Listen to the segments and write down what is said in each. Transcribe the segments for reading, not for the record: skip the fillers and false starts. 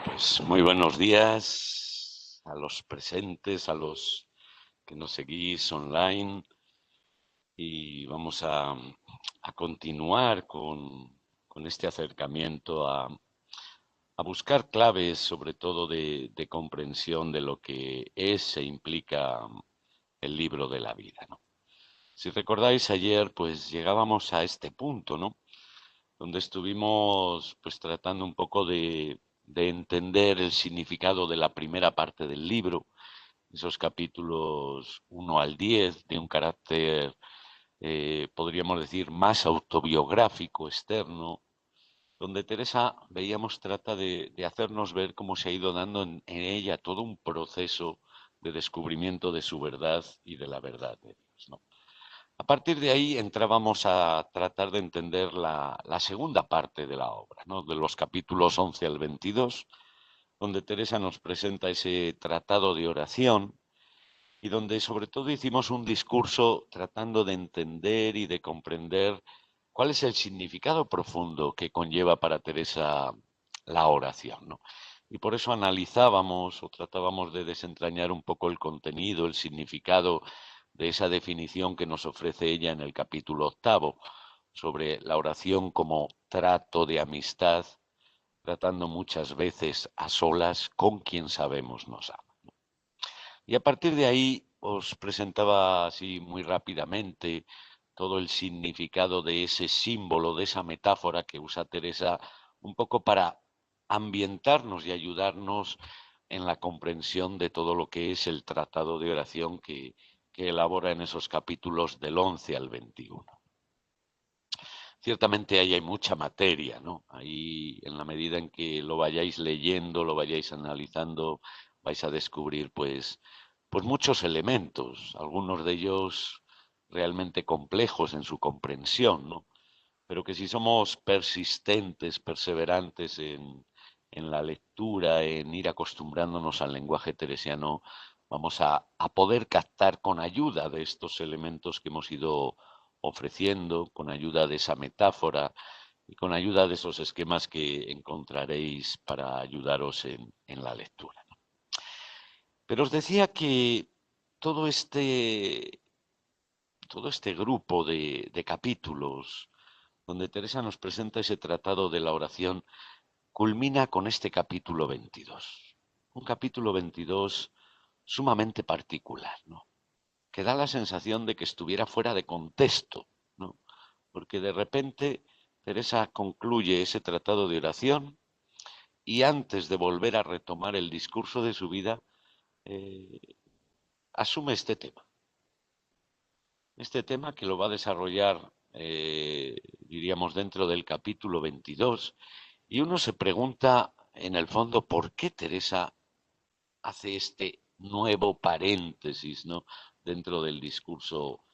Pues muy buenos días a los presentes, a los que nos seguís online y vamos a continuar con este acercamiento a buscar claves, sobre todo de comprensión de lo que es e implica el libro de la vida, ¿no? Si recordáis ayer, pues llegábamos a este punto, ¿no? Donde estuvimos pues tratando un poco de entender el significado de la primera parte del libro, esos capítulos 1 al 10, de un carácter, podríamos decir, más autobiográfico, externo, donde Teresa, veíamos, trata de hacernos ver cómo se ha ido dando en ella todo un proceso de descubrimiento de su verdad y de la verdad de Dios, ¿no? A partir de ahí entrábamos a tratar de entender la segunda parte de la obra, ¿no? De los capítulos 11 al 22, donde Teresa nos presenta ese tratado de oración y donde sobre todo hicimos un discurso tratando de entender y de comprender cuál es el significado profundo que conlleva para Teresa la oración, ¿no? Y por eso analizábamos o tratábamos de desentrañar un poco el contenido, el significado de esa definición que nos ofrece ella en el capítulo 8 sobre la oración como trato de amistad, tratando muchas veces a solas con quien sabemos nos ama. Y a partir de ahí os presentaba así muy rápidamente todo el significado de ese símbolo, de esa metáfora que usa Teresa, un poco para ambientarnos y ayudarnos en la comprensión de todo lo que es el tratado de oración que elabora en esos capítulos del 11 al 21. Ciertamente ahí hay mucha materia, ¿no? Ahí, en la medida en que lo vayáis leyendo, lo vayáis analizando, vais a descubrir, pues muchos elementos, algunos de ellos realmente complejos en su comprensión, ¿no? Pero que si somos persistentes, perseverantes en la lectura, en ir acostumbrándonos al lenguaje teresiano, vamos a poder captar con ayuda de estos elementos que hemos ido ofreciendo, con ayuda de esa metáfora y con ayuda de esos esquemas que encontraréis para ayudaros en la lectura, ¿no? Pero os decía que todo este, todo este grupo de capítulos donde Teresa nos presenta ese tratado de la oración, culmina con este capítulo 22. Un capítulo 22 sumamente particular, ¿no? Que da la sensación de que estuviera fuera de contexto, ¿no? Porque de repente Teresa concluye ese tratado de oración y antes de volver a retomar el discurso de su vida, eh, asume este tema que lo va a desarrollar, diríamos, dentro del capítulo 22, y uno se pregunta, en el fondo, ¿por qué Teresa hace este nuevo paréntesis, ¿no?, dentro del discurso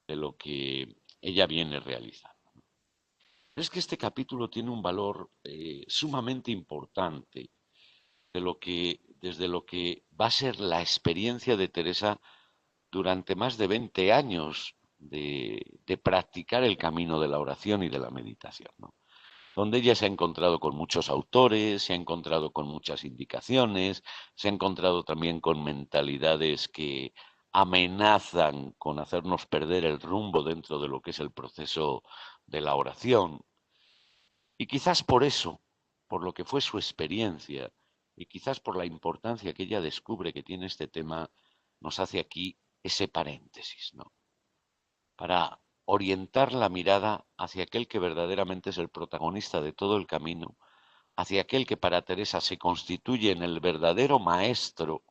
de lo que ella viene realizando? Es que este capítulo tiene un valor sumamente importante desde lo que va a ser la experiencia de Teresa durante más de 20 años de practicar el camino de la oración y de la meditación, ¿no? Donde ella se ha encontrado con muchos autores, se ha encontrado con muchas indicaciones, se ha encontrado también con mentalidades que amenazan con hacernos perder el rumbo dentro de lo que es el proceso de la oración. Y quizás por eso, por lo que fue su experiencia, y quizás por la importancia que ella descubre que tiene este tema, nos hace aquí ese paréntesis, ¿no? Para orientar la mirada hacia aquel que verdaderamente es el protagonista de todo el camino, hacia aquel que para Teresa se constituye en el verdadero maestro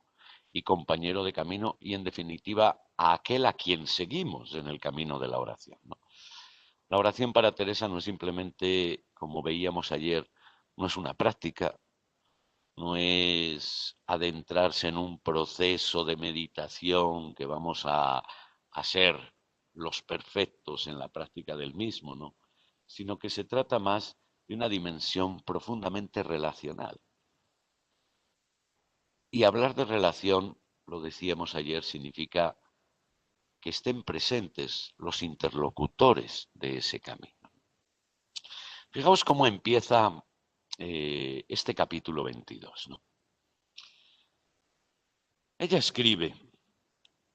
y compañero de camino y, en definitiva, a aquel a quien seguimos en el camino de la oración, ¿no? La oración para Teresa no es simplemente, como veíamos ayer, no es una práctica, no es adentrarse en un proceso de meditación que vamos a ser los perfectos en la práctica del mismo, ¿no? Sino que se trata más de una dimensión profundamente relacional. Y hablar de relación, lo decíamos ayer, significa que estén presentes los interlocutores de ese camino. Fijaos cómo empieza este capítulo 22, ¿no? Ella escribe: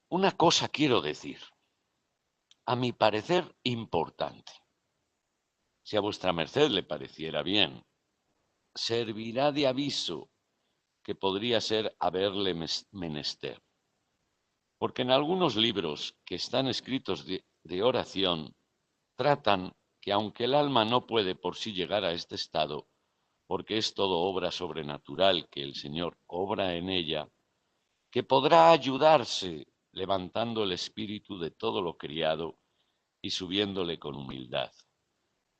una cosa quiero decir, a mi parecer importante. Si a vuestra merced le pareciera bien, servirá de aviso que podría ser haberle menester. Porque en algunos libros que están escritos de oración, tratan que aunque el alma no puede por sí llegar a este estado, porque es todo obra sobrenatural que el Señor obra en ella, que podrá ayudarse levantando el espíritu de todo lo criado y subiéndole con humildad,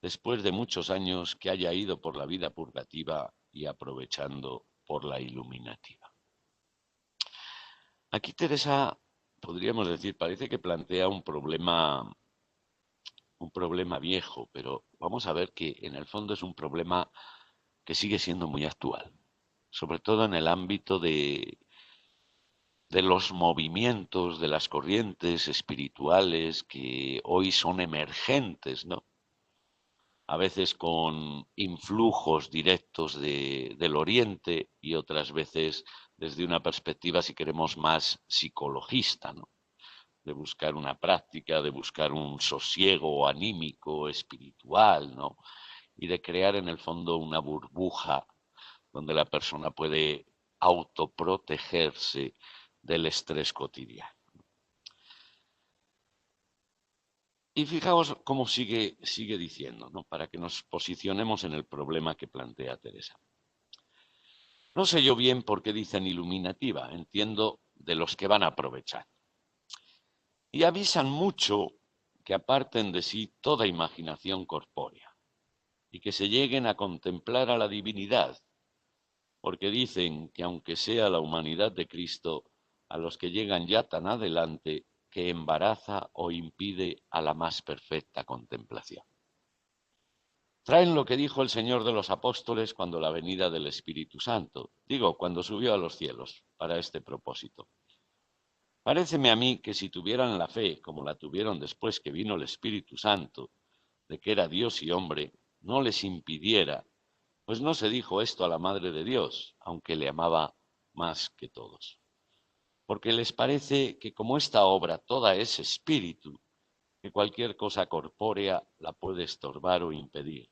después de muchos años que haya ido por la vida purgativa y aprovechando por la iluminativa. Aquí Teresa, podríamos decir, parece que plantea un problema viejo, pero vamos a ver que en el fondo es un problema que sigue siendo muy actual, sobre todo en el ámbito de los movimientos, de las corrientes espirituales que hoy son emergentes, ¿no? A veces con influjos directos del Oriente y otras veces desde una perspectiva, si queremos, más psicologista, ¿no? De buscar una práctica, de buscar un sosiego anímico, espiritual, ¿no? Y de crear en el fondo una burbuja donde la persona puede autoprotegerse del estrés cotidiano. Y fijaos cómo sigue diciendo, ¿no? Para que nos posicionemos en el problema que plantea Teresa. No sé yo bien por qué dicen iluminativa, entiendo de los que van a aprovechar. Y avisan mucho que aparten de sí toda imaginación corpórea y que se lleguen a contemplar a la divinidad, porque dicen que aunque sea la humanidad de Cristo, a los que llegan ya tan adelante, que embaraza o impide a la más perfecta contemplación. Traen lo que dijo el Señor de los Apóstoles cuando la venida del Espíritu Santo, digo, cuando subió a los cielos, para este propósito. Paréceme a mí que si tuvieran la fe, como la tuvieron después que vino el Espíritu Santo, de que era Dios y hombre, no les impidiera, pues no se dijo esto a la Madre de Dios, aunque le amaba más que todos. Porque les parece que como esta obra toda es espíritu, que cualquier cosa corpórea la puede estorbar o impedir,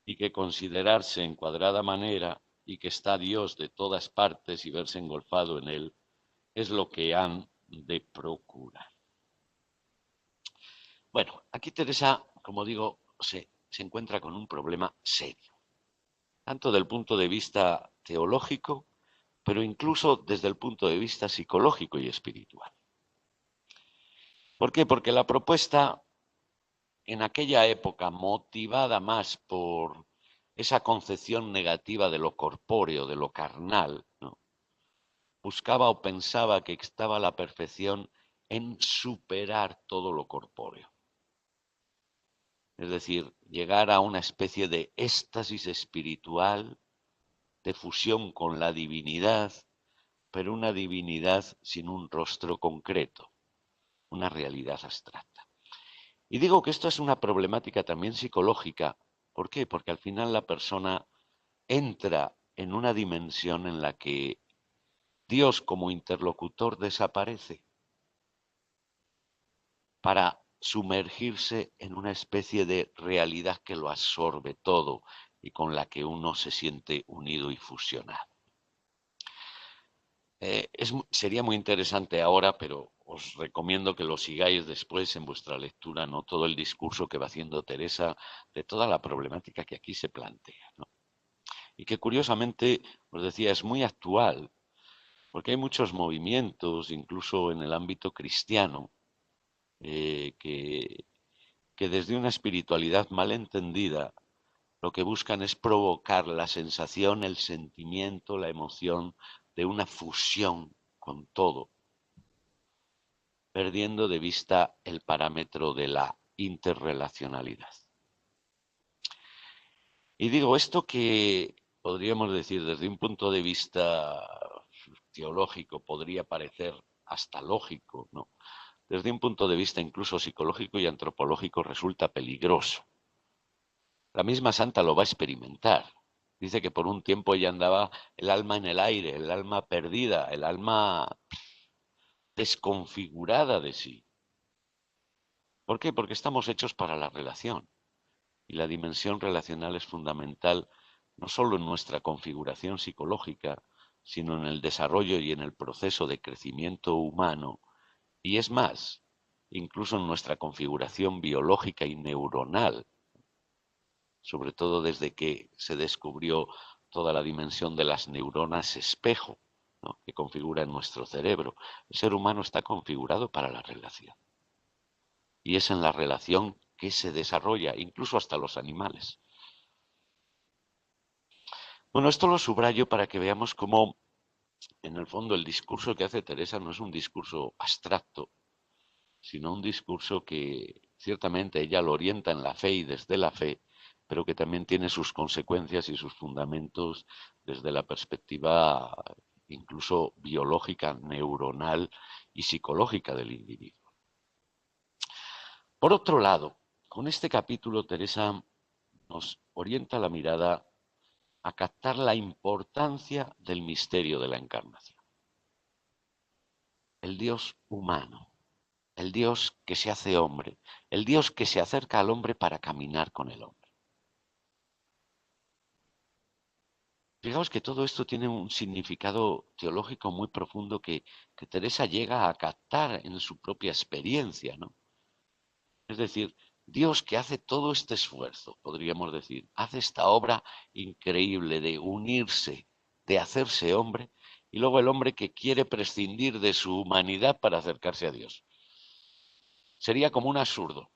y que considerarse en cuadrada manera y que está Dios de todas partes y verse engolfado en él, es lo que han de procurar. Bueno, aquí Teresa, como digo, se encuentra con un problema serio, tanto del punto de vista teológico, pero incluso desde el punto de vista psicológico y espiritual. ¿Por qué? Porque la propuesta en aquella época, motivada más por esa concepción negativa de lo corpóreo, de lo carnal, ¿no? Buscaba o pensaba que estaba la perfección en superar todo lo corpóreo. Es decir, llegar a una especie de éxtasis espiritual, de fusión con la divinidad, pero una divinidad sin un rostro concreto, una realidad abstracta. Y digo que esto es una problemática también psicológica. ¿Por qué? Porque al final la persona entra en una dimensión en la que Dios como interlocutor desaparece para sumergirse en una especie de realidad que lo absorbe todo y con la que uno se siente unido y fusionado. Sería muy interesante ahora, pero os recomiendo que lo sigáis después en vuestra lectura, ¿no? Todo el discurso que va haciendo Teresa de toda la problemática que aquí se plantea, ¿no? Y que curiosamente, os decía, es muy actual, porque hay muchos movimientos, incluso en el ámbito cristiano, eh, que, que desde una espiritualidad mal entendida lo que buscan es provocar la sensación, el sentimiento, la emoción de una fusión con todo, perdiendo de vista el parámetro de la interrelacionalidad. Y digo, esto que podríamos decir desde un punto de vista teológico podría parecer hasta lógico, ¿no? Desde un punto de vista incluso psicológico y antropológico resulta peligroso. La misma santa lo va a experimentar. Dice que por un tiempo ella andaba el alma en el aire, el alma perdida, el alma desconfigurada de sí. ¿Por qué? Porque estamos hechos para la relación. Y la dimensión relacional es fundamental no solo en nuestra configuración psicológica, sino en el desarrollo y en el proceso de crecimiento humano. Y es más, incluso en nuestra configuración biológica y neuronal, sobre todo desde que se descubrió toda la dimensión de las neuronas espejo, ¿no?, que configuran nuestro cerebro. El ser humano está configurado para la relación. Y es en la relación que se desarrolla, incluso hasta los animales. Bueno, esto lo subrayo para que veamos cómo, en el fondo, el discurso que hace Teresa no es un discurso abstracto, sino un discurso que ciertamente ella lo orienta en la fe y desde la fe, pero que también tiene sus consecuencias y sus fundamentos desde la perspectiva incluso biológica, neuronal y psicológica del individuo. Por otro lado, con este capítulo Teresa nos orienta la mirada a captar la importancia del misterio de la encarnación. El Dios humano, el Dios que se hace hombre, el Dios que se acerca al hombre para caminar con el hombre. Fijaos que todo esto tiene un significado teológico muy profundo que Teresa llega a captar en su propia experiencia, ¿no? Es decir, Dios que hace todo este esfuerzo, podríamos decir, hace esta obra increíble de unirse, de hacerse hombre, y luego el hombre que quiere prescindir de su humanidad para acercarse a Dios. Sería como un absurdo.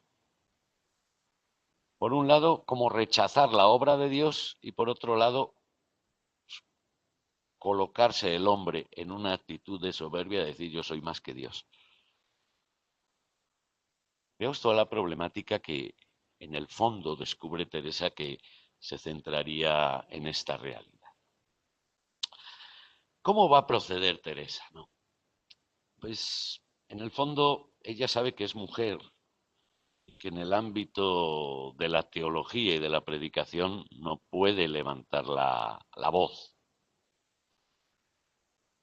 Por un lado, como rechazar la obra de Dios y por otro lado, colocarse el hombre en una actitud de soberbia, de decir yo soy más que Dios. Veamos toda la problemática que en el fondo descubre Teresa que se centraría en esta realidad. ¿Cómo va a proceder Teresa? ¿No? Pues en el fondo ella sabe que es mujer y que en el ámbito de la teología y de la predicación no puede levantar la voz.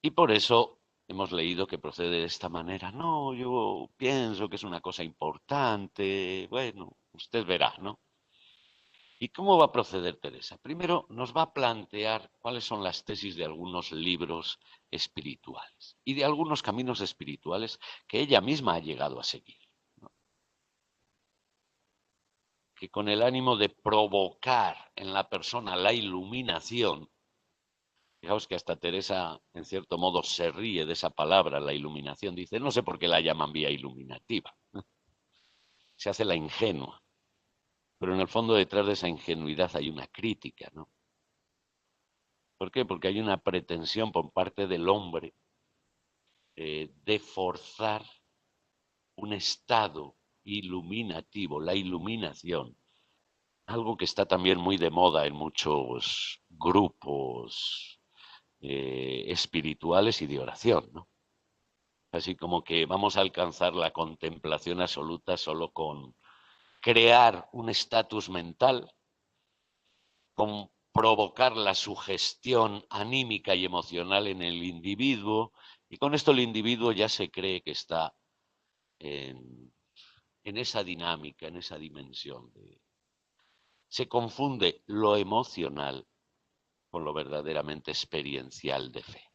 Y por eso hemos leído que procede de esta manera. No, yo pienso que es una cosa importante. Bueno, usted verá, ¿no? ¿Y cómo va a proceder Teresa? Primero nos va a plantear cuáles son las tesis de algunos libros espirituales y de algunos caminos espirituales que ella misma ha llegado a seguir, ¿no? Que con el ánimo de provocar en la persona la iluminación. Fijaos que hasta Teresa, en cierto modo, se ríe de esa palabra, la iluminación. Dice, no sé por qué la llaman vía iluminativa. Se hace la ingenua. Pero en el fondo, detrás de esa ingenuidad hay una crítica, ¿no? ¿Por qué? Porque hay una pretensión por parte del hombre de forzar un estado iluminativo, la iluminación. Algo que está también muy de moda en muchos grupos espirituales y de oración, ¿no? Así como que vamos a alcanzar la contemplación absoluta solo con crear un estatus mental, con provocar la sugestión anímica y emocional en el individuo, y con esto el individuo ya se cree que está en esa dinámica, en esa dimensión. Se confunde lo emocional con lo verdaderamente experiencial de fe.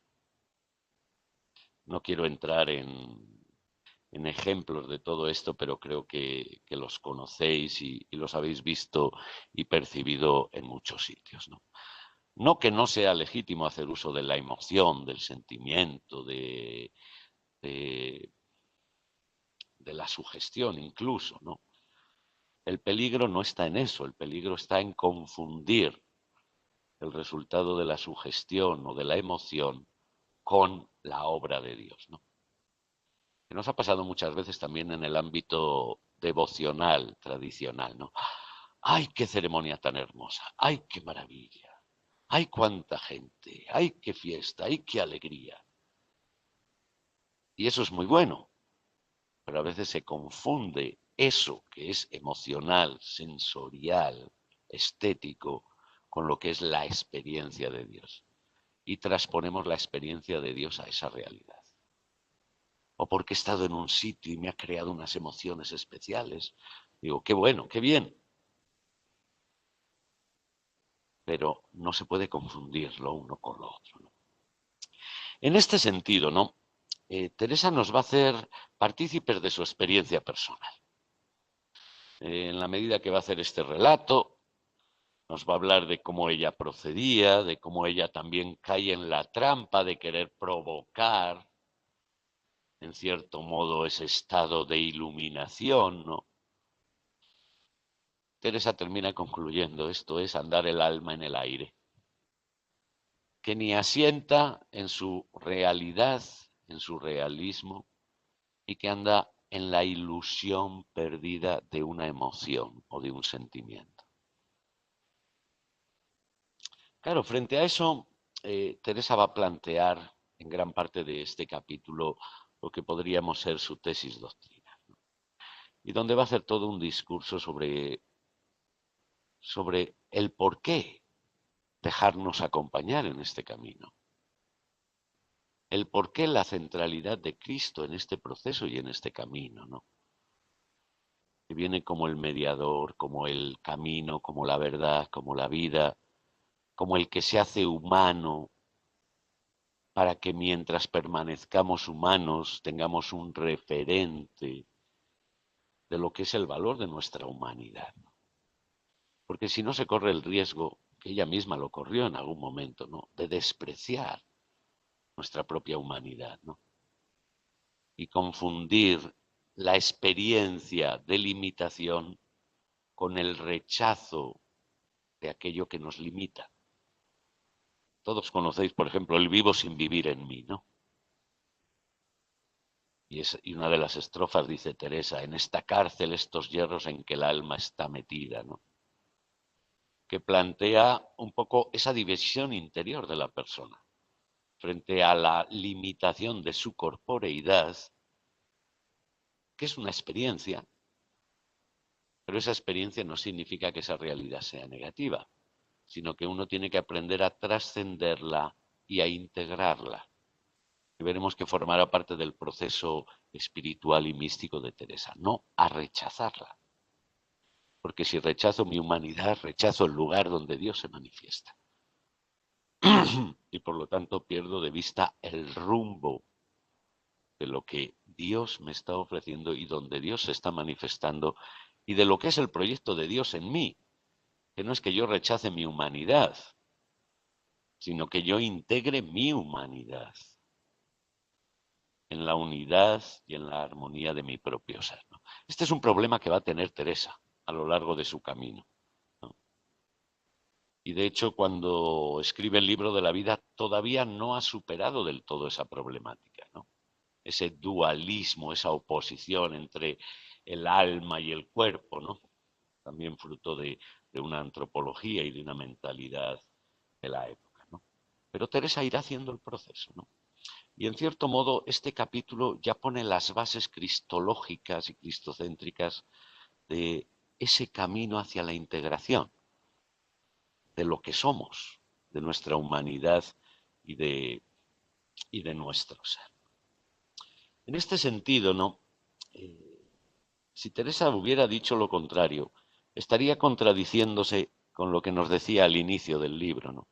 No quiero entrar en ejemplos de todo esto, pero creo que los conocéis y los habéis visto y percibido en muchos sitios, ¿no? No que no sea legítimo hacer uso de la emoción, del sentimiento, de la sugestión incluso, ¿no? El peligro no está en eso, el peligro está en confundir el resultado de la sugestión o de la emoción con la obra de Dios, ¿no? Que nos ha pasado muchas veces también en el ámbito devocional, tradicional, ¿no? ¡Ay, qué ceremonia tan hermosa! ¡Ay, qué maravilla! ¡Ay, cuánta gente! ¡Ay, qué fiesta! ¡Ay, qué alegría! Y eso es muy bueno, pero a veces se confunde eso que es emocional, sensorial, estético, con lo que es la experiencia de Dios y transponemos la experiencia de Dios a esa realidad. O porque he estado en un sitio y me ha creado unas emociones especiales. Digo, qué bueno, qué bien. Pero no se puede confundir lo uno con lo otro, ¿no? En este sentido, ¿no? Teresa nos va a hacer partícipes de su experiencia personal. En la medida que va a hacer este relato, nos va a hablar de cómo ella procedía, de cómo ella también cae en la trampa de querer provocar, en cierto modo, ese estado de iluminación, ¿no? Teresa termina concluyendo, esto es andar el alma en el aire, que ni asienta en su realidad, en su realismo, y que anda en la ilusión perdida de una emoción o de un sentimiento. Claro, frente a eso, Teresa va a plantear en gran parte de este capítulo lo que podríamos ser su tesis doctrina, ¿no? Y donde va a hacer todo un discurso sobre el por qué dejarnos acompañar en este camino, el por qué la centralidad de Cristo en este proceso y en este camino, ¿no? Que viene como el mediador, como el camino, como la verdad, como la vida, como el que se hace humano para que mientras permanezcamos humanos tengamos un referente de lo que es el valor de nuestra humanidad, ¿no? Porque si no se corre el riesgo, que ella misma lo corrió en algún momento, ¿no?, de despreciar nuestra propia humanidad, ¿no?, y confundir la experiencia de limitación con el rechazo de aquello que nos limita. Todos conocéis, por ejemplo, el vivo sin vivir en mí, ¿no? Y una de las estrofas dice Teresa, en esta cárcel estos hierros en que el alma está metida, ¿no?, que plantea un poco esa división interior de la persona frente a la limitación de su corporeidad, que es una experiencia, pero esa experiencia no significa que esa realidad sea negativa, sino que uno tiene que aprender a trascenderla y a integrarla. Y veremos que formará parte del proceso espiritual y místico de Teresa, no a rechazarla. Porque si rechazo mi humanidad, rechazo el lugar donde Dios se manifiesta. Y por lo tanto pierdo de vista el rumbo de lo que Dios me está ofreciendo y donde Dios se está manifestando y de lo que es el proyecto de Dios en mí, que no es que yo rechace mi humanidad, sino que yo integre mi humanidad en la unidad y en la armonía de mi propio ser, ¿no? Este es un problema que va a tener Teresa a lo largo de su camino, ¿no? Y de hecho, cuando escribe el libro de la vida, todavía no ha superado del todo esa problemática, ¿no? Ese dualismo, esa oposición entre el alma y el cuerpo, ¿no? También fruto de una antropología y de una mentalidad de la época, ¿no? Pero Teresa irá haciendo el proceso, ¿no? Y en cierto modo, este capítulo ya pone las bases cristológicas y cristocéntricas de ese camino hacia la integración de lo que somos, de nuestra humanidad y de nuestro ser. En este sentido, ¿no? Si Teresa hubiera dicho lo contrario, estaría contradiciéndose con lo que nos decía al inicio del libro, ¿no?,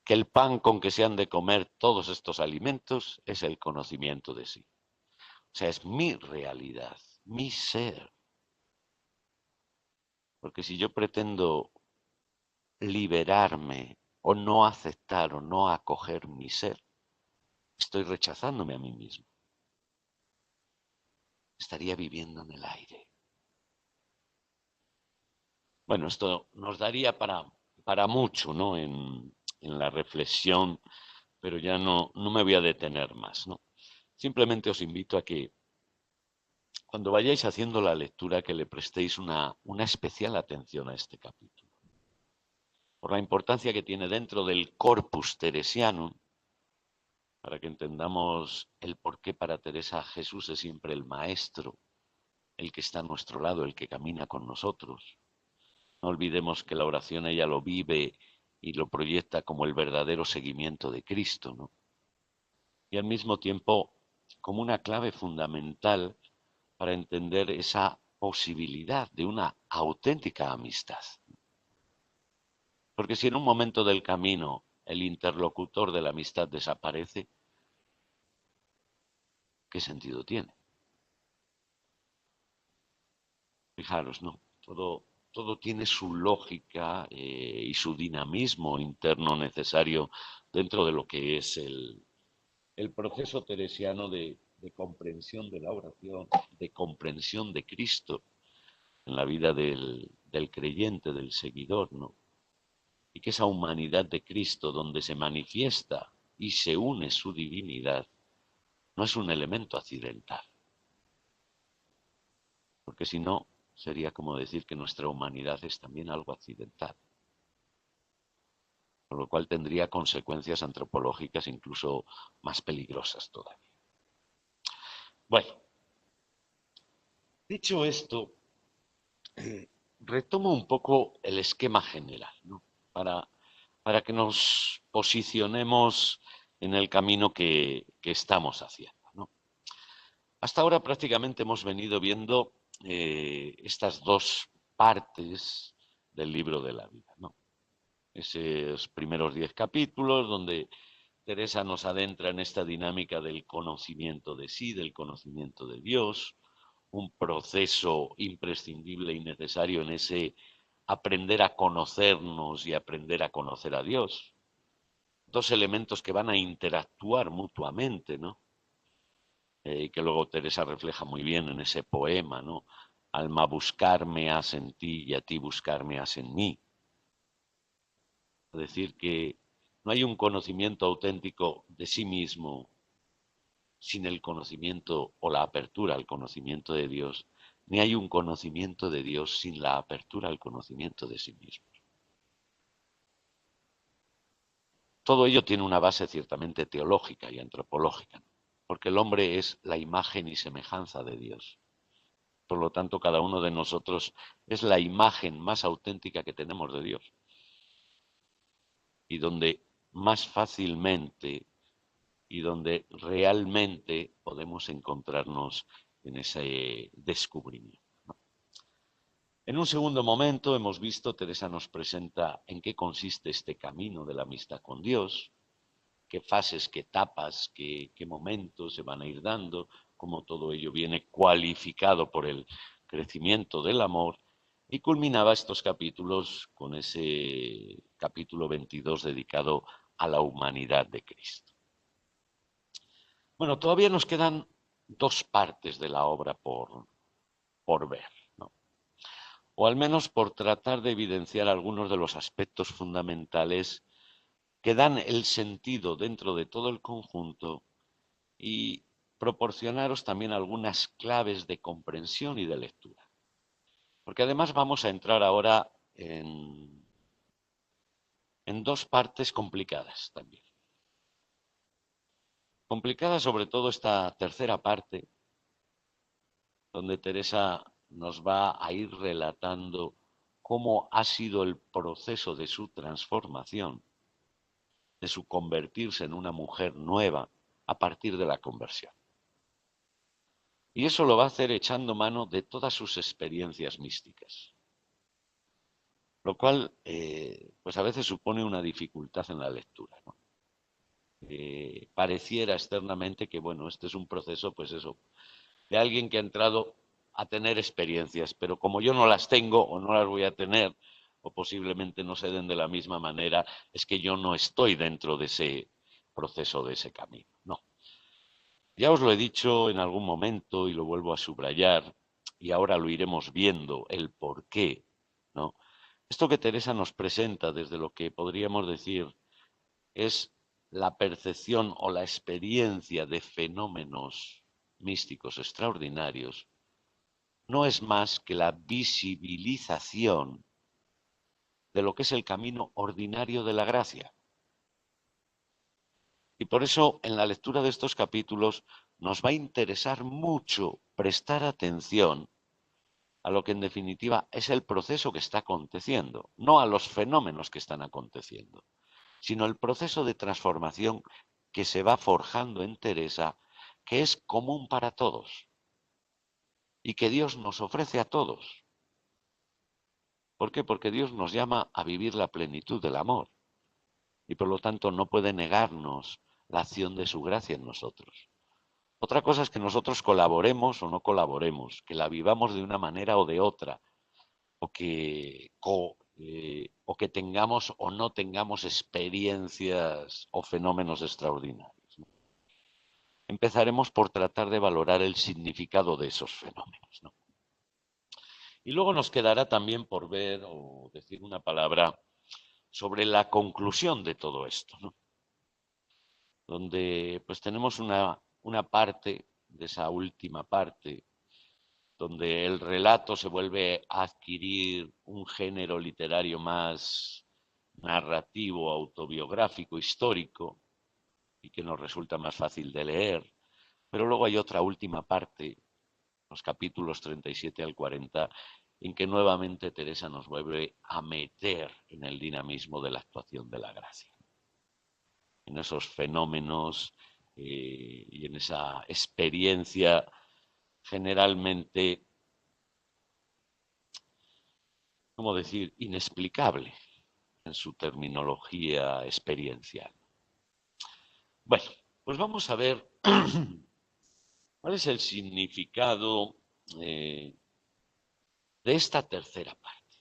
que el pan con que se han de comer todos estos alimentos es el conocimiento de sí. O sea, es mi realidad, mi ser. Porque si yo pretendo liberarme o no aceptar o no acoger mi ser, estoy rechazándome a mí mismo. Estaría viviendo en el aire. Bueno, esto nos daría para mucho, ¿no?, en la reflexión, pero ya no me voy a detener más, ¿no? Simplemente os invito a que cuando vayáis haciendo la lectura que le prestéis una especial atención a este capítulo, por la importancia que tiene dentro del corpus teresiano, para que entendamos el por qué para Teresa Jesús es siempre el maestro, el que está a nuestro lado, el que camina con nosotros, No olvidemos que la oración ella lo vive y lo proyecta como el verdadero seguimiento de Cristo, ¿no? Y al mismo tiempo como una clave fundamental para entender esa posibilidad de una auténtica amistad. Porque si en un momento del camino el interlocutor de la amistad desaparece, ¿qué sentido tiene? Fijaros, ¿no? Todo tiene su lógica y su dinamismo interno necesario dentro de lo que es el proceso teresiano de comprensión de la oración, de comprensión de Cristo en la vida del creyente, del seguidor, ¿no? Y que esa humanidad de Cristo donde se manifiesta y se une su divinidad no es un elemento accidental, porque si no sería como decir que nuestra humanidad es también algo accidental, con lo cual tendría consecuencias antropológicas incluso más peligrosas todavía. Bueno, dicho esto, retomo un poco el esquema general, ¿no? Para, para que nos posicionemos en el camino que estamos haciendo, ¿no? Hasta ahora prácticamente hemos venido viendo estas dos partes del libro de la vida, ¿no? Esos primeros 10 capítulos donde Teresa nos adentra en esta dinámica del conocimiento de sí, del conocimiento de Dios, un proceso imprescindible y necesario en ese aprender a conocernos y aprender a conocer a Dios. Dos elementos que van a interactuar mutuamente, ¿no? Que luego Teresa refleja muy bien en ese poema, ¿no? Alma, buscarme has en ti y a ti buscarme has en mí. Es decir, que no hay un conocimiento auténtico de sí mismo sin el conocimiento o la apertura al conocimiento de Dios, ni hay un conocimiento de Dios sin la apertura al conocimiento de sí mismo. Todo ello tiene una base ciertamente teológica y antropológica, porque el hombre es la imagen y semejanza de Dios. Por lo tanto, cada uno de nosotros es la imagen más auténtica que tenemos de Dios y donde más fácilmente y donde realmente podemos encontrarnos en ese descubrimiento. En un segundo momento hemos visto, Teresa nos presenta en qué consiste este camino de la amistad con Dios, qué fases, qué etapas, qué momentos se van a ir dando, cómo todo ello viene cualificado por el crecimiento del amor, y culminaba estos capítulos con ese capítulo 22 dedicado a la humanidad de Cristo. Bueno, todavía nos quedan dos partes de la obra por ver, ¿no? O al menos por tratar de evidenciar algunos de los aspectos fundamentales que dan el sentido dentro de todo el conjunto y proporcionaros también algunas claves de comprensión y de lectura. Porque además vamos a entrar ahora en dos partes complicadas también. Complicada sobre todo esta tercera parte, donde Teresa nos va a ir relatando cómo ha sido el proceso de su transformación, de su convertirse en una mujer nueva a partir de la conversión. Y eso lo va a hacer echando mano de todas sus experiencias místicas, lo cual pues a veces supone una dificultad en la lectura, ¿no? Pareciera externamente que, bueno, este es un proceso, pues eso, de alguien que ha entrado a tener experiencias, pero como yo no las tengo o no las voy a tener, o posiblemente no se den de la misma manera, es que yo no estoy dentro de ese proceso, de ese camino. No. Ya os lo he dicho en algún momento y lo vuelvo a subrayar, y ahora lo iremos viendo, el por qué, ¿no? Esto que Teresa nos presenta desde lo que podríamos decir es la percepción o la experiencia de fenómenos místicos extraordinarios, no es más que la visibilización de lo que es el camino ordinario de la gracia. Y por eso en la lectura de estos capítulos nos va a interesar mucho prestar atención a lo que en definitiva es el proceso que está aconteciendo, no a los fenómenos que están aconteciendo, sino el proceso de transformación que se va forjando en Teresa, que es común para todos y que Dios nos ofrece a todos. ¿Por qué? Porque Dios nos llama a vivir la plenitud del amor y por lo tanto no puede negarnos la acción de su gracia en nosotros. Otra cosa es que nosotros colaboremos o no colaboremos, que la vivamos de una manera o de otra, o que tengamos o no tengamos experiencias o fenómenos extraordinarios. Empezaremos por tratar de valorar el significado de esos fenómenos, ¿no? Y luego nos quedará también por ver o decir una palabra sobre la conclusión de todo esto, ¿no? Donde pues tenemos una parte de esa última parte, donde el relato se vuelve a adquirir un género literario más narrativo, autobiográfico, histórico, y que nos resulta más fácil de leer. Pero luego hay otra última parte, los capítulos 37 al 40, en que nuevamente Teresa nos vuelve a meter en el dinamismo de la actuación de la gracia, en esos fenómenos y en esa experiencia generalmente, ¿cómo decir?, inexplicable en su terminología experiencial. Bueno, pues vamos a ver cuál es el significado de esta tercera parte.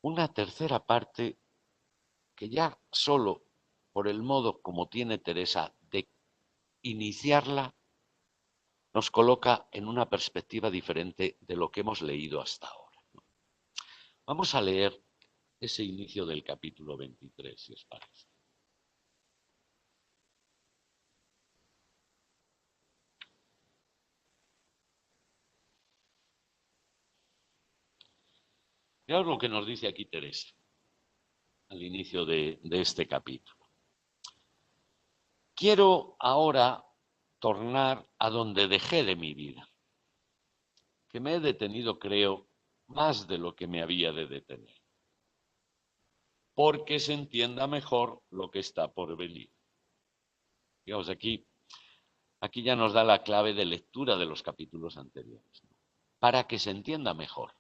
Una tercera parte que ya solo por el modo como tiene Teresa de iniciarla, nos coloca en una perspectiva diferente de lo que hemos leído hasta ahora. Vamos a leer ese inicio del capítulo 23, si os parece. Fijaos lo que nos dice aquí Teresa al inicio de este capítulo. Quiero ahora tornar a donde dejé de mi vida, que me he detenido, creo, más de lo que me había de detener, porque se entienda mejor lo que está por venir. Digamos, aquí ya nos da la clave de lectura de los capítulos anteriores, ¿no? Para que se entienda mejor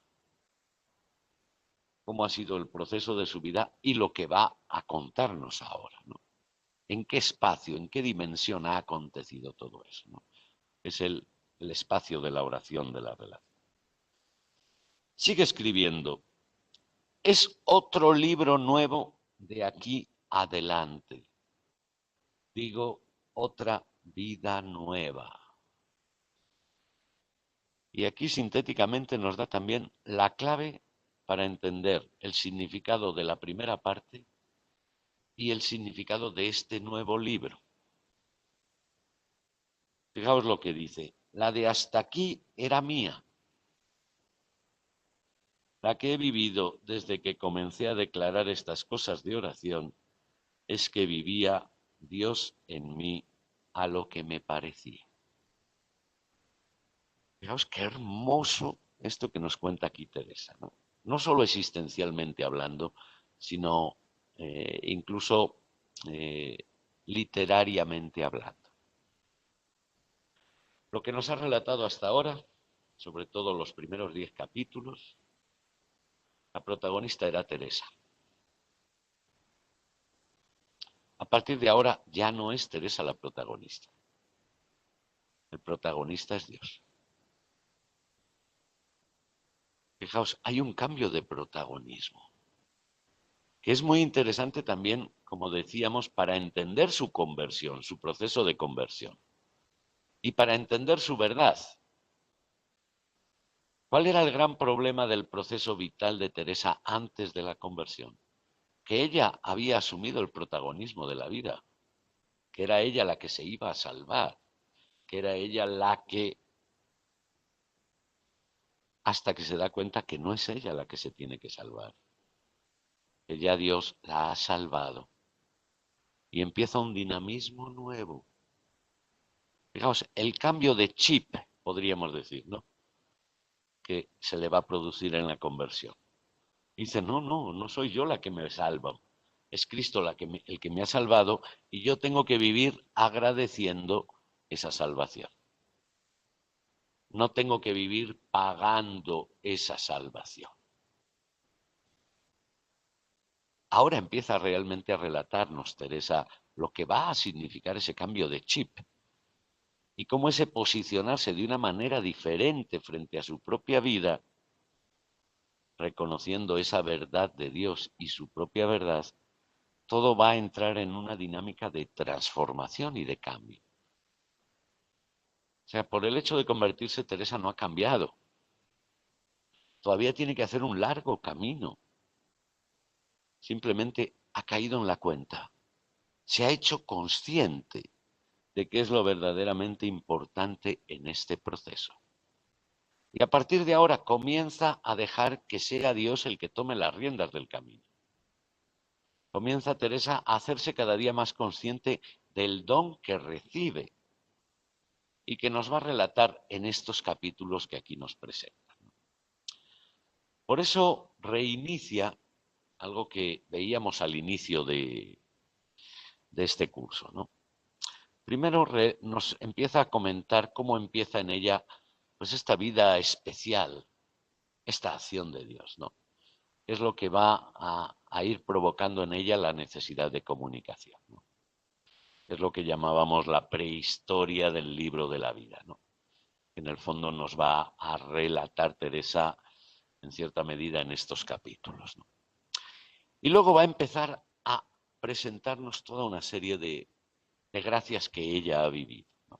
cómo ha sido el proceso de su vida y lo que va a contarnos ahora, ¿no? En qué espacio, en qué dimensión ha acontecido todo eso, ¿no? Es el espacio de la oración, de la relación. Sigue escribiendo. Es otro libro nuevo de aquí adelante. Digo, otra vida nueva. Y aquí sintéticamente nos da también la clave para entender el significado de la primera parte y el significado de este nuevo libro. Fijaos lo que dice. La de hasta aquí era mía. La que he vivido desde que comencé a declarar estas cosas de oración es que vivía Dios en mí a lo que me parecía. Fijaos qué hermoso esto que nos cuenta aquí Teresa, ¿no? No solo existencialmente hablando, sino incluso literariamente hablando. Lo que nos ha relatado hasta ahora, sobre todo los primeros 10 capítulos, la protagonista era Teresa. A partir de ahora ya no es Teresa la protagonista. El protagonista es Dios. Fijaos, hay un cambio de protagonismo, que es muy interesante también, como decíamos, para entender su conversión, su proceso de conversión, y para entender su verdad. ¿Cuál era el gran problema del proceso vital de Teresa antes de la conversión? Que ella había asumido el protagonismo de la vida, que era ella la que se iba a salvar, que era ella la que, hasta que se da cuenta que no es ella la que se tiene que salvar, que ya Dios la ha salvado. Y empieza un dinamismo nuevo. Fijaos, el cambio de chip, podríamos decir, ¿no? que se le va a producir en la conversión. Y dice, no, no, no soy yo la que me salva, es Cristo el que me ha salvado y yo tengo que vivir agradeciendo esa salvación. No tengo que vivir pagando esa salvación. Ahora empieza realmente a relatarnos, Teresa, lo que va a significar ese cambio de chip y cómo ese posicionarse de una manera diferente frente a su propia vida, reconociendo esa verdad de Dios y su propia verdad, todo va a entrar en una dinámica de transformación y de cambio. O sea, por el hecho de convertirse, Teresa no ha cambiado. Todavía tiene que hacer un largo camino. Simplemente ha caído en la cuenta. Se ha hecho consciente de qué es lo verdaderamente importante en este proceso. Y a partir de ahora comienza a dejar que sea Dios el que tome las riendas del camino. Comienza Teresa a hacerse cada día más consciente del don que recibe y que nos va a relatar en estos capítulos que aquí nos presenta. Por eso reinicia algo que veíamos al inicio de este curso, ¿no? Primero nos empieza a comentar cómo empieza en ella pues esta vida especial, esta acción de Dios, ¿no? Es lo que va a ir provocando en ella la necesidad de comunicación, ¿no? Es lo que llamábamos la prehistoria del libro de la vida, ¿no? En el fondo nos va a relatar Teresa en cierta medida en estos capítulos, ¿no? Y luego va a empezar a presentarnos toda una serie de gracias que ella ha vivido, ¿no?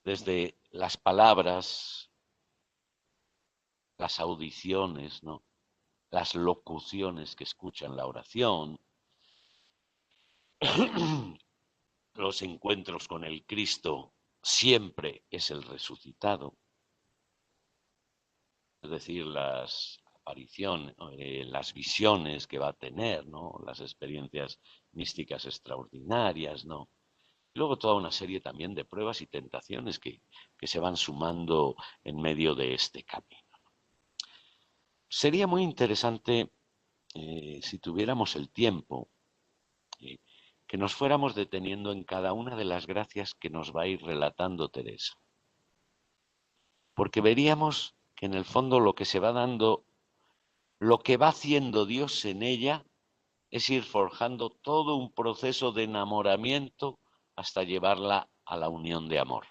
Desde las palabras, las audiciones, ¿no? Las locuciones que escuchan la oración, los encuentros con el Cristo siempre es el resucitado, es decir, las apariciones, las visiones que va a tener, ¿no? Las experiencias místicas extraordinarias, ¿no? Y luego toda una serie también de pruebas y tentaciones que se van sumando en medio de este camino. Sería muy interesante, si tuviéramos el tiempo, eh, que nos fuéramos deteniendo en cada una de las gracias que nos va a ir relatando Teresa. Porque veríamos que en el fondo lo que se va dando, lo que va haciendo Dios en ella, es ir forjando todo un proceso de enamoramiento hasta llevarla a la unión de amor.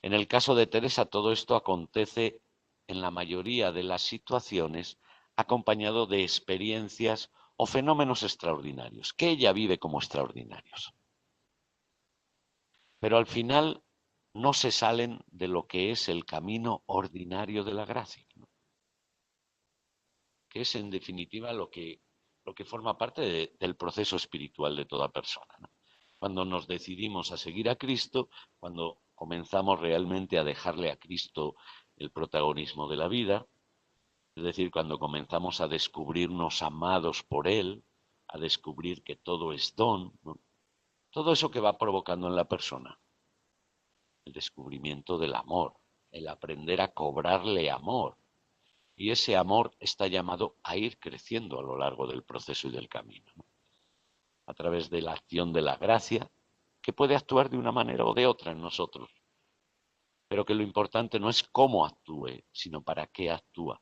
En el caso de Teresa, todo esto acontece en la mayoría de las situaciones acompañado de experiencias o fenómenos extraordinarios, que ella vive como extraordinarios. Pero al final no se salen de lo que es el camino ordinario de la gracia, ¿no? Que es en definitiva lo que forma parte del proceso espiritual de toda persona, ¿no? Cuando nos decidimos a seguir a Cristo, cuando comenzamos realmente a dejarle a Cristo el protagonismo de la vida, es decir, cuando comenzamos a descubrirnos amados por Él, a descubrir que todo es don, ¿no? Todo eso que va provocando en la persona, el descubrimiento del amor, el aprender a cobrarle amor. Y ese amor está llamado a ir creciendo a lo largo del proceso y del camino, ¿no? A través de la acción de la gracia, que puede actuar de una manera o de otra en nosotros, pero que lo importante no es cómo actúe, sino para qué actúa.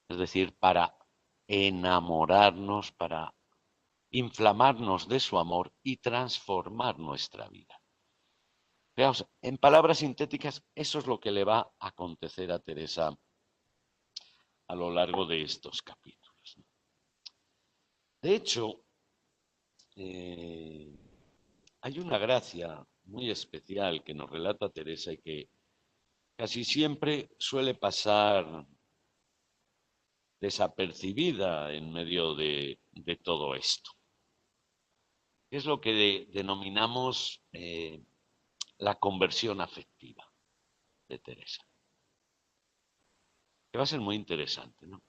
Es decir, para enamorarnos, para inflamarnos de su amor y transformar nuestra vida. Veamos, en palabras sintéticas, eso es lo que le va a acontecer a Teresa a lo largo de estos capítulos. De hecho, hay una gracia muy especial que nos relata Teresa y que casi siempre suele pasar desapercibida en medio de todo esto. Es lo que denominamos la conversión afectiva de Teresa. Que va a ser muy interesante, ¿no?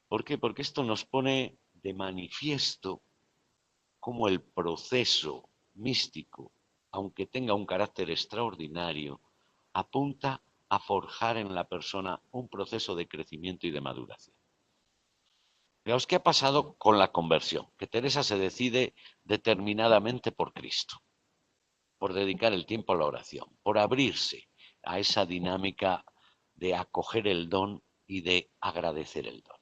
¿Por qué? Porque esto nos pone de manifiesto cómo el proceso místico, aunque tenga un carácter extraordinario, apunta a forjar en la persona un proceso de crecimiento y de maduración. Fijaos, ¿qué ha pasado con la conversión? Que Teresa se decide determinadamente por Cristo, por dedicar el tiempo a la oración, por abrirse a esa dinámica de acoger el don y de agradecer el don.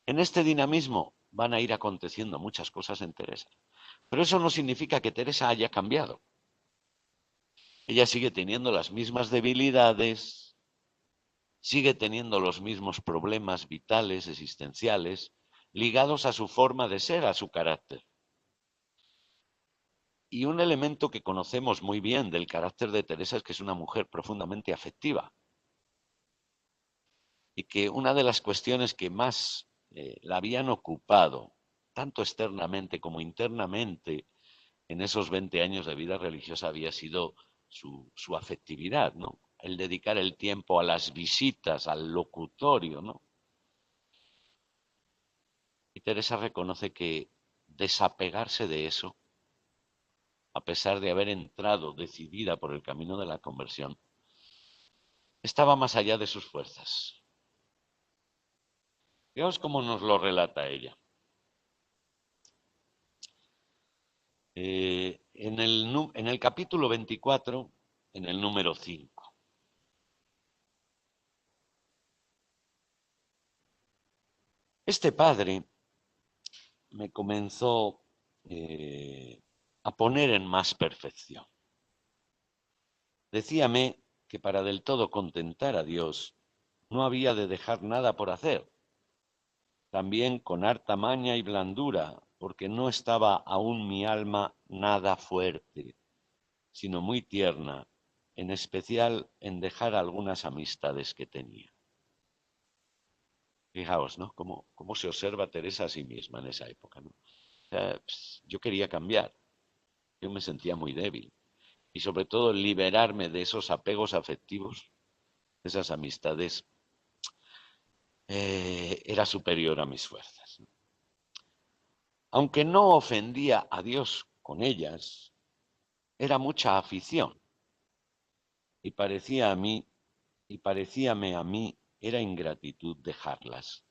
En este dinamismo van a ir aconteciendo muchas cosas en Teresa, pero eso no significa que Teresa haya cambiado. Ella sigue teniendo las mismas debilidades, sigue teniendo los mismos problemas vitales, existenciales, ligados a su forma de ser, a su carácter. Y un elemento que conocemos muy bien del carácter de Teresa es que es una mujer profundamente afectiva. Y que una de las cuestiones que más la habían ocupado, tanto externamente como internamente, en esos 20 años de vida religiosa había sido su afectividad, ¿no? El dedicar el tiempo a las visitas, al locutorio, ¿no? Y Teresa reconoce que desapegarse de eso, a pesar de haber entrado decidida por el camino de la conversión, estaba más allá de sus fuerzas. Veamos cómo nos lo relata ella. En el capítulo 24, en el número 5. Este padre me comenzó a poner en más perfección. Decíame que para del todo contentar a Dios no había de dejar nada por hacer, también con harta maña y blandura, porque no estaba aún mi alma nada fuerte, sino muy tierna, en especial en dejar algunas amistades que tenía. Fijaos, ¿no? Cómo se observa Teresa a sí misma en esa época, ¿no? O sea, yo quería cambiar, yo me sentía muy débil y sobre todo liberarme de esos apegos afectivos, de esas amistades, era superior a mis fuerzas. Aunque no ofendía a Dios con ellas, era mucha afición y parecíame a mí era ingratitud dejarlas.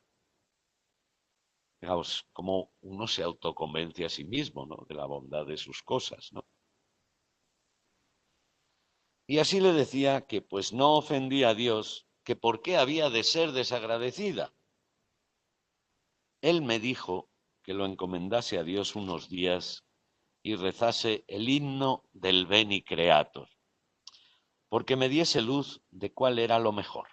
Fijaos, cómo uno se autoconvence a sí mismo, ¿no? De la bondad de sus cosas, ¿no? Y así le decía que pues no ofendía a Dios, que por qué había de ser desagradecida. Él me dijo que lo encomendase a Dios unos días y rezase el himno del Beni Creator, porque me diese luz de cuál era lo mejor.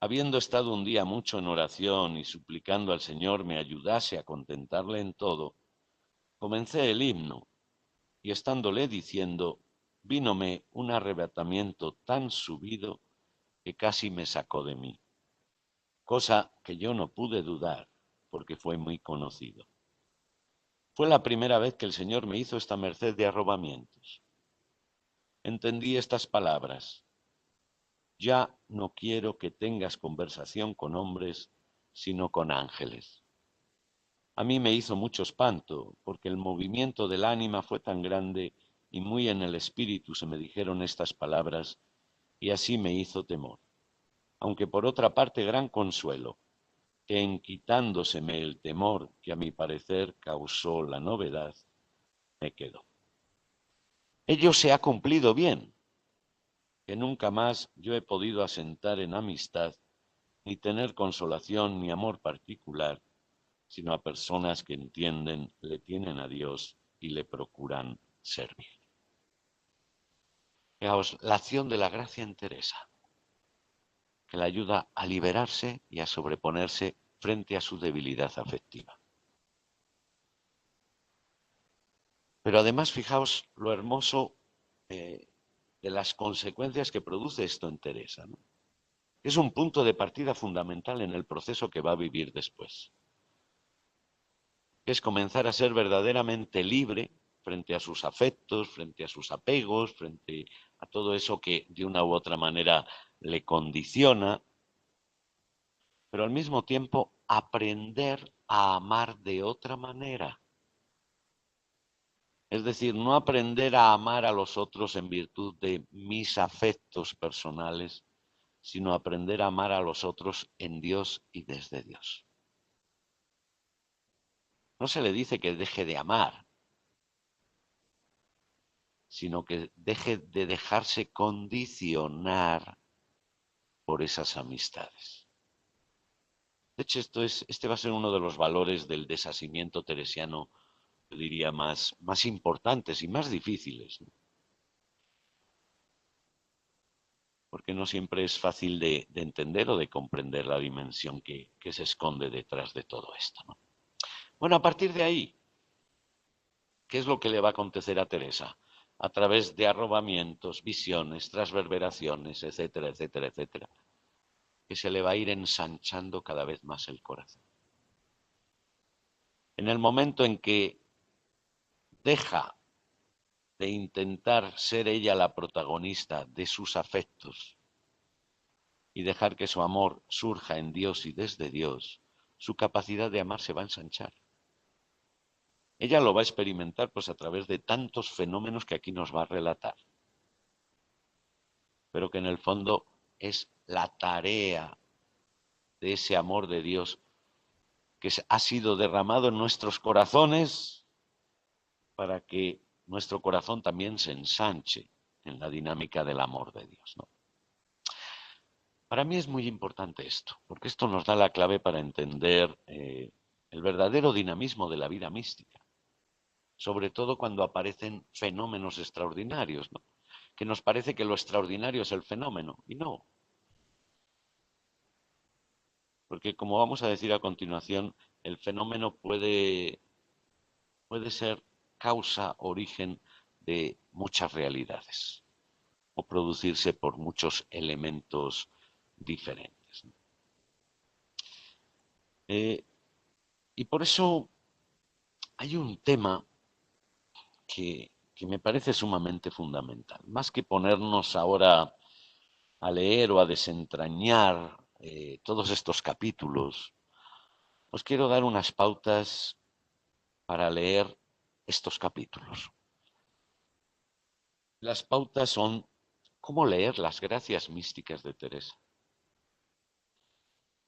Habiendo estado un día mucho en oración y suplicando al Señor me ayudase a contentarle en todo, comencé el himno y estándole diciendo, vínome un arrebatamiento tan subido que casi me sacó de mí, cosa que yo no pude dudar porque fue muy conocido. Fue la primera vez que el Señor me hizo esta merced de arrobamientos. Entendí estas palabras. Ya no quiero que tengas conversación con hombres, sino con ángeles. A mí me hizo mucho espanto, porque el movimiento del ánima fue tan grande y muy en el espíritu se me dijeron estas palabras, y así me hizo temor. Aunque por otra parte gran consuelo, que en quitándoseme el temor que a mi parecer causó la novedad, me quedó. Ello se ha cumplido bien, que nunca más yo he podido asentar en amistad, ni tener consolación ni amor particular, sino a personas que entienden, le tienen a Dios y le procuran servir. Fijaos, la acción de la gracia en Teresa, que la ayuda a liberarse y a sobreponerse frente a su debilidad afectiva. Pero además, fijaos lo hermoso de las consecuencias que produce esto en Teresa, ¿no? Es un punto de partida fundamental en el proceso que va a vivir después. Es comenzar a ser verdaderamente libre frente a sus afectos, frente a sus apegos, frente a todo eso que de una u otra manera le condiciona, pero al mismo tiempo aprender a amar de otra manera. Es decir, no aprender a amar a los otros en virtud de mis afectos personales, sino aprender a amar a los otros en Dios y desde Dios. No se le dice que deje de amar, sino que deje de dejarse condicionar por esas amistades. De hecho, este va a ser uno de los valores del desasimiento teresiano, yo diría, más importantes y más difíciles, ¿no? Porque no siempre es fácil de entender o de comprender la dimensión que se esconde detrás de todo esto, ¿no? Bueno, a partir de ahí, ¿qué es lo que le va a acontecer a Teresa? A través de arrobamientos, visiones, transverberaciones, etcétera, etcétera, etcétera, que se le va a ir ensanchando cada vez más el corazón. En el momento en que deja de intentar ser ella la protagonista de sus afectos y dejar que su amor surja en Dios y desde Dios, su capacidad de amar se va a ensanchar. Ella lo va a experimentar pues a través de tantos fenómenos que aquí nos va a relatar, pero que en el fondo es la tarea de ese amor de Dios que ha sido derramado en nuestros corazones para que nuestro corazón también se ensanche en la dinámica del amor de Dios, ¿no? Para mí es muy importante esto, porque esto nos da la clave para entender el verdadero dinamismo de la vida mística, sobre todo cuando aparecen fenómenos extraordinarios, ¿no? Que nos parece que lo extraordinario es el fenómeno, y no, porque como vamos a decir a continuación, el fenómeno puede ser causa, origen de muchas realidades o producirse por muchos elementos diferentes, ¿no? Y por eso hay un tema que me parece sumamente fundamental. Más que ponernos ahora a leer o a desentrañar todos estos capítulos, os quiero dar unas pautas para leer estos capítulos. Las pautas son cómo leer las gracias místicas de Teresa,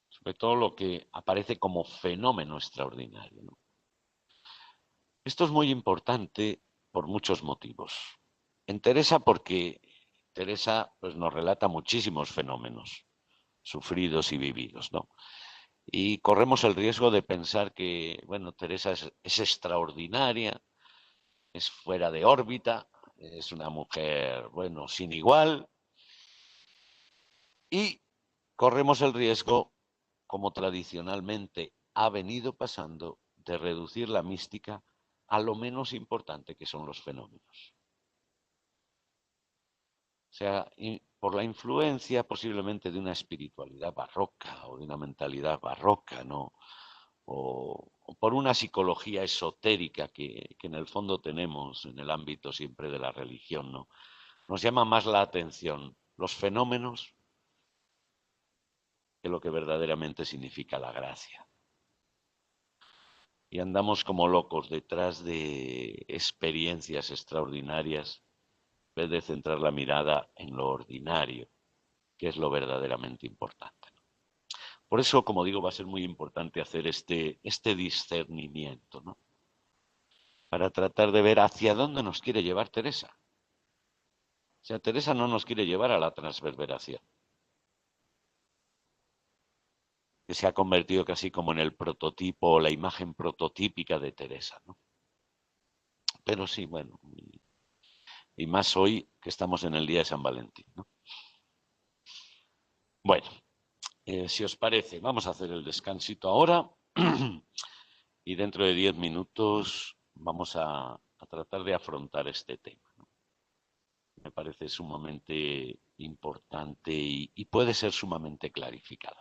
sobre todo lo que aparece como fenómeno extraordinario, ¿no? Esto es muy importante por muchos motivos. En Teresa, porque Teresa pues, nos relata muchísimos fenómenos sufridos y vividos, ¿no? Y corremos el riesgo de pensar que, bueno, Teresa es extraordinaria, es fuera de órbita, es una mujer, bueno, sin igual, y corremos el riesgo, como tradicionalmente ha venido pasando, de reducir la mística a lo menos importante que son los fenómenos. O sea, por la influencia posiblemente de una espiritualidad barroca o de una mentalidad barroca, ¿no? O por una psicología esotérica que en el fondo tenemos en el ámbito siempre de la religión, ¿no? Nos llama más la atención los fenómenos que lo que verdaderamente significa la gracia. Y andamos como locos detrás de experiencias extraordinarias en vez de centrar la mirada en lo ordinario, que es lo verdaderamente importante. Por eso, como digo, va a ser muy importante hacer este discernimiento, ¿no? Para tratar de ver hacia dónde nos quiere llevar Teresa. O sea, Teresa no nos quiere llevar a la transverberación, que se ha convertido casi como en el prototipo o la imagen prototípica de Teresa, ¿no? Pero sí, bueno, y más hoy que estamos en el día de San Valentín, ¿no? Bueno, si os parece, vamos a hacer el descansito ahora y dentro de 10 minutos vamos a tratar de afrontar este tema, ¿no? Me parece sumamente importante y puede ser sumamente clarificador.